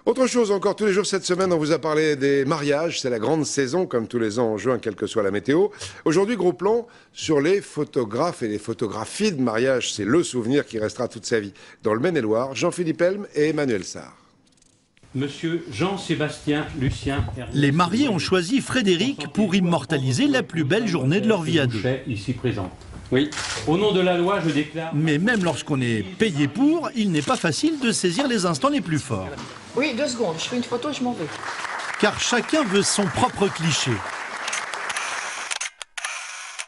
Autre chose encore, tous les jours cette semaine, on vous a parlé des mariages. C'est la grande saison, comme tous les ans en juin, quelle que soit la météo. Aujourd'hui, gros plan sur les photographes et les photographies de mariage. C'est le souvenir qui restera toute sa vie. Dans le Maine-et-Loire, Jean-Philippe Helm et Emmanuel Sarr. Monsieur Jean-Sébastien Lucien. Les mariés ont choisi Frédéric pour immortaliser la plus belle journée de leur vie à deux. Ici présent. Oui, au nom de la loi, je déclare... Mais même lorsqu'on est payé pour, il n'est pas facile de saisir les instants les plus forts. Oui, 2 secondes, je fais une photo, je m'en vais. Car chacun veut son propre cliché.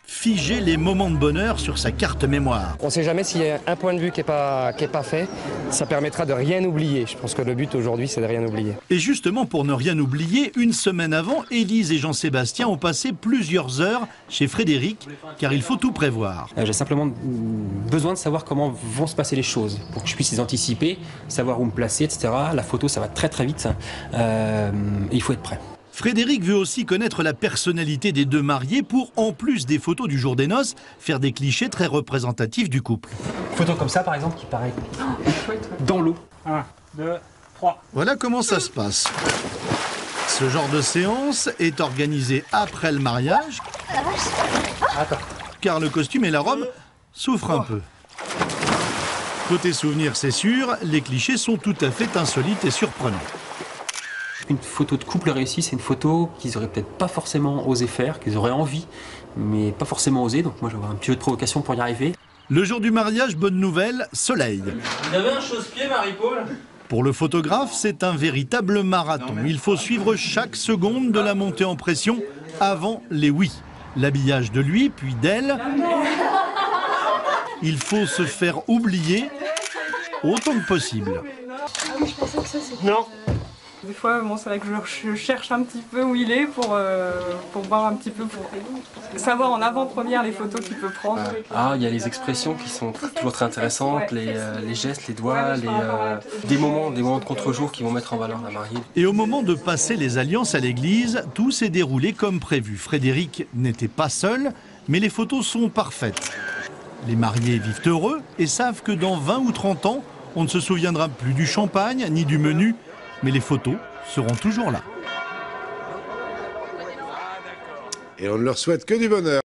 Figer les moments de bonheur sur sa carte mémoire. On ne sait jamais s'il y a un point de vue qui n'est pas fait, ça permettra de rien oublier. Je pense que le but aujourd'hui, c'est de rien oublier. Et justement, pour ne rien oublier, une semaine avant, Élise et Jean-Sébastien ont passé plusieurs heures chez Frédéric, car il faut tout prévoir. J'ai simplement besoin de savoir comment vont se passer les choses, pour que je puisse les anticiper, savoir où me placer, etc. La photo, ça va très très vite, il faut être prêt. Frédéric veut aussi connaître la personnalité des deux mariés pour, en plus des photos du jour des noces, faire des clichés très représentatifs du couple. Photo comme ça, par exemple, qui paraît dans l'eau. 1, 2, 3. Voilà comment ça se passe. Ce genre de séance est organisé après le mariage, car le costume et la robe souffrent un peu. Côté souvenir, c'est sûr, les clichés sont tout à fait insolites et surprenants. Une photo de couple réussie, c'est une photo qu'ils auraient peut-être pas forcément osé faire, qu'ils auraient envie, mais pas forcément osé. Donc moi, je vais avoir un petit peu de provocation pour y arriver. Le jour du mariage, bonne nouvelle, soleil. Vous avez un chausse-pied, Marie-Paul? Pour le photographe, c'est un véritable marathon. Il faut suivre chaque seconde de la montée en pression avant les oui. L'habillage de lui, puis d'elle. Il faut se faire oublier autant que possible. Non. Des fois, bon, c'est vrai que je cherche un petit peu où il est pour voir un petit peu, pour savoir en avant-première les photos qu'il peut prendre. Ah, il y a les expressions qui sont toujours très intéressantes, les gestes, les doigts, des moments de contre-jour qui vont mettre en valeur la mariée. Et au moment de passer les alliances à l'église, tout s'est déroulé comme prévu. Frédéric n'était pas seul, mais les photos sont parfaites. Les mariés vivent heureux et savent que dans 20 ou 30 ans, on ne se souviendra plus du champagne ni du menu, mais les photos seront toujours là. Et on ne leur souhaite que du bonheur.